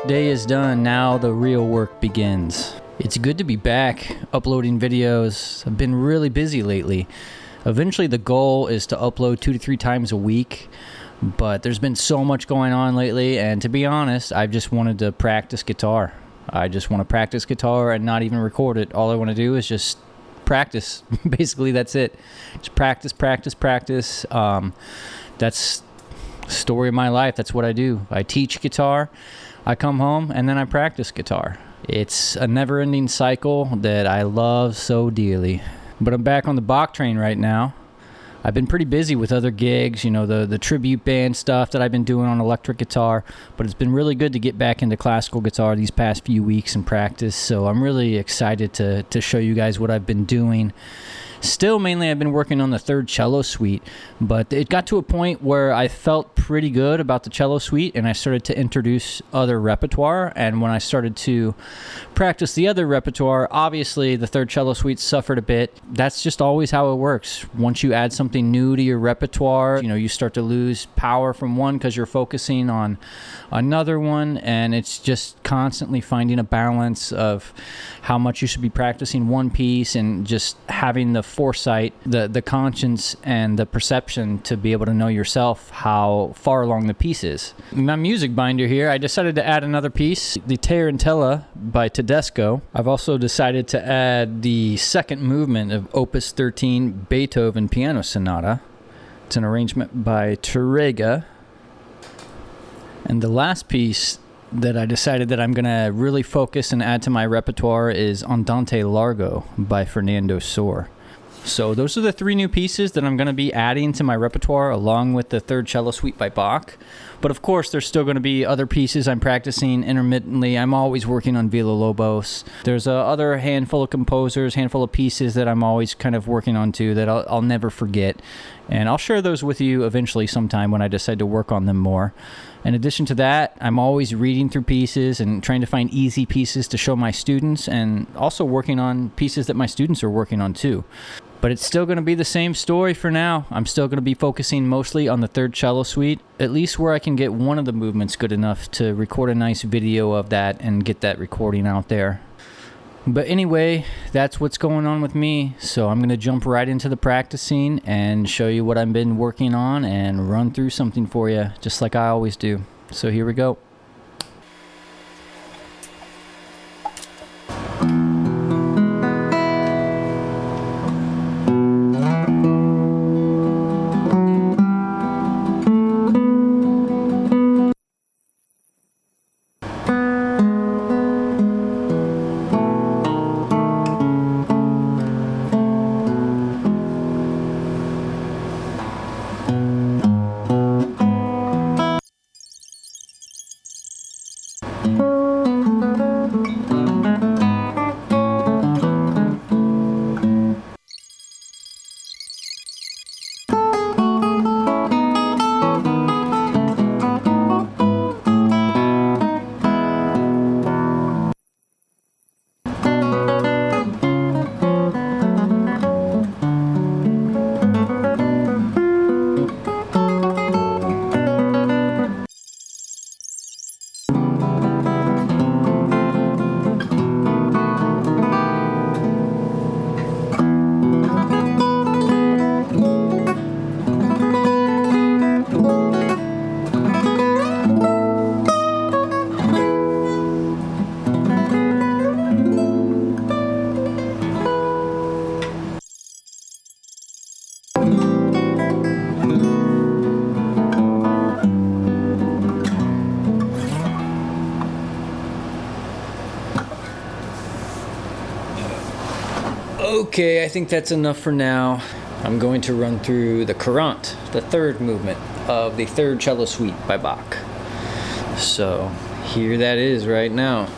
first day is done, now the real work begins. It's good to be back uploading videos. I've been really busy lately. Eventually the goal is to upload 2 to 3 times a week, but there's been so much going on lately, and to be honest, I've just wanted to practice guitar. I just want to practice guitar and not even record it. All I want to do is just practice. Basically, that's it. Just practice. That's the story of my life. That's what I do. I teach guitar, I come home, and then I practice guitar. It's a never-ending cycle that I love so dearly. But I'm back on the Bach train right now. I've been pretty busy with other gigs, you know, the tribute band stuff that I've been doing on electric guitar, but it's been really good to get back into classical guitar these past few weeks and practice, so I'm really excited to show you guys what I've been doing. Still, mainly I've been working on the third cello suite, but it got to a point where I felt pretty good about the cello suite, and I started to introduce other repertoire, and when I started to practice the other repertoire, obviously the third cello suite suffered a bit. That's just always how it works. Once you add something new to your repertoire, you know, you start to lose power from one because you're focusing on another one, and it's just constantly finding a balance of how much you should be practicing one piece and just having the foresight, the conscience, and the perception to be able to know yourself how far along the piece is. In my music binder here, I decided to add another piece, the Tarrega by Tedesco. I've also decided to add the second movement of Opus 13 Beethoven Piano Sonata. It's an arrangement by Tarrega. And the last piece that I decided that I'm going to really focus and add to my repertoire is Andante Largo by Fernando Sor. So those are the 3 new pieces that I'm going to be adding to my repertoire along with the third cello suite by Bach. But of course, there's still going to be other pieces I'm practicing intermittently. I'm always working on Villa-Lobos. There's other handful of composers, handful of pieces that I'm always kind of working on too that I'll never forget. And I'll share those with you eventually sometime when I decide to work on them more. In addition to that, I'm always reading through pieces and trying to find easy pieces to show my students, and also working on pieces that my students are working on too. But it's still going to be the same story for now. I'm still going to be focusing mostly on the third cello suite, at least where I can get one of the movements good enough to record a nice video of that and get that recording out there. But anyway, that's what's going on with me. So I'm going to jump right into the practicing and show you what I've been working on and run through something for you, just like I always do. So here we go. Okay, I think that's enough for now. I'm going to run through the Courante, the third movement of the third cello suite by Bach. So here that is right now.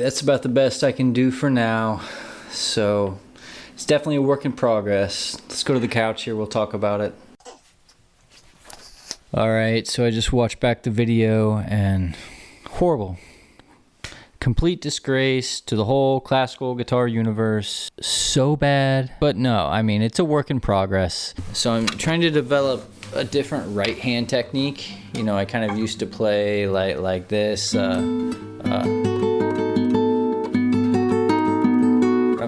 right, that's about the best I can do for now. So it's definitely a work in progress. Let's go to the couch here, we'll talk about it. All right, so I just watched back the video and horrible. Complete disgrace to the whole classical guitar universe. So bad. But no, I mean, it's a work in progress. So I'm trying to develop a different right hand technique. You know, I kind of used to play like this. I'm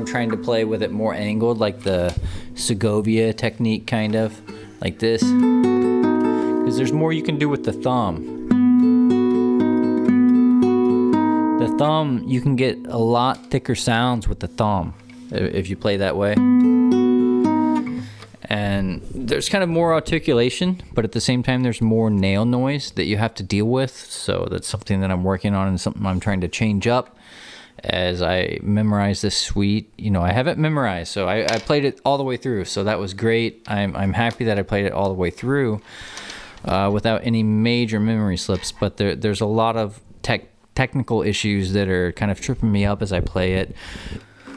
trying to play with it more angled, like the Segovia technique, kind of like this. Because there's more you can do with the thumb. The thumb, you can get a lot thicker sounds with the thumb if you play that way. And there's kind of more articulation, but at the same time there's more nail noise that you have to deal with. So that's something that I'm working on and something I'm trying to change up as I memorize this suite. You know, I haven't memorized, so I played it all the way through, so that was great. I'm happy that I played it all the way through without any major memory slips, but there's a lot of technical issues that are kind of tripping me up as I play it.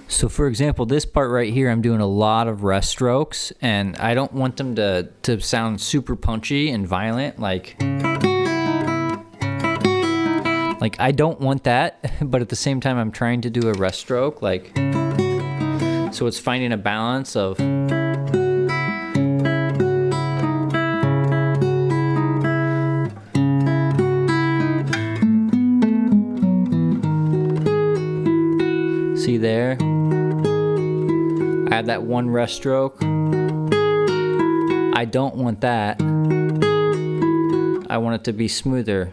So for example, this part right here, I'm doing a lot of rest strokes, and I don't want them to sound super punchy and violent, like I don't want that, but at the same time I'm trying to do a rest stroke, like, so it's finding a balance of see there, I have that one rest stroke. I don't want that. I want it to be smoother.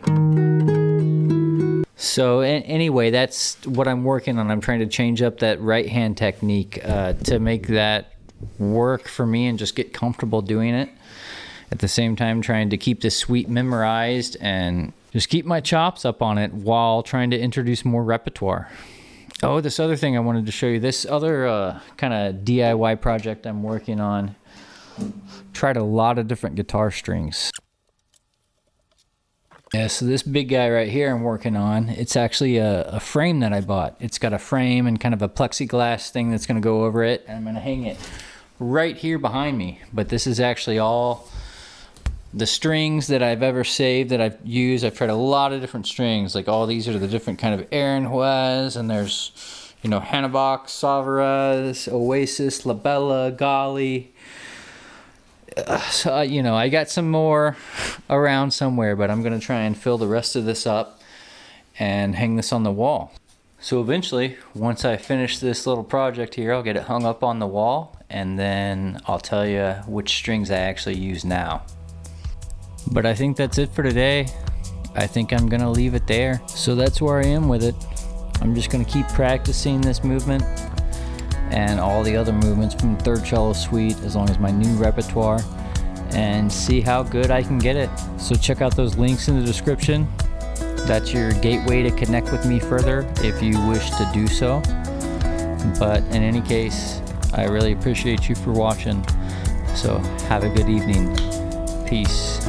So anyway, that's what I'm working on. I'm trying to change up that right hand technique to make that work for me and just get comfortable doing it. At the same time, trying to keep this suite memorized and just keep my chops up on it while trying to introduce more repertoire. Oh, this other thing I wanted to show you, this other kind of DIY project I'm working on. Tried a lot of different guitar strings. Yeah, so this big guy right here I'm working on, it's actually a frame that I bought. It's got a frame and kind of a plexiglass thing that's going to go over it, and I'm going to hang it right here behind me. But this is actually all the strings that I've ever saved that I've used. I've tried a lot of different strings, like all these are the different kind of Aranjuez, and there's, you know, Hannibal, Savarez, Oasis, La Bella, Gali. So, you know, I got some more around somewhere, but I'm going to try and fill the rest of this up and hang this on the wall. So eventually, once I finish this little project here, I'll get it hung up on the wall, and then I'll tell you which strings I actually use now. But I think that's it for today. I think I'm gonna leave it there. So that's where I am with it. I'm just gonna keep practicing this movement and all the other movements from the third cello suite, as long as my new repertoire, and see how good I can get it. So check out those links in the description. That's your gateway to connect with me further if you wish to do so. But in any case, I really appreciate you for watching. So have a good evening. Peace.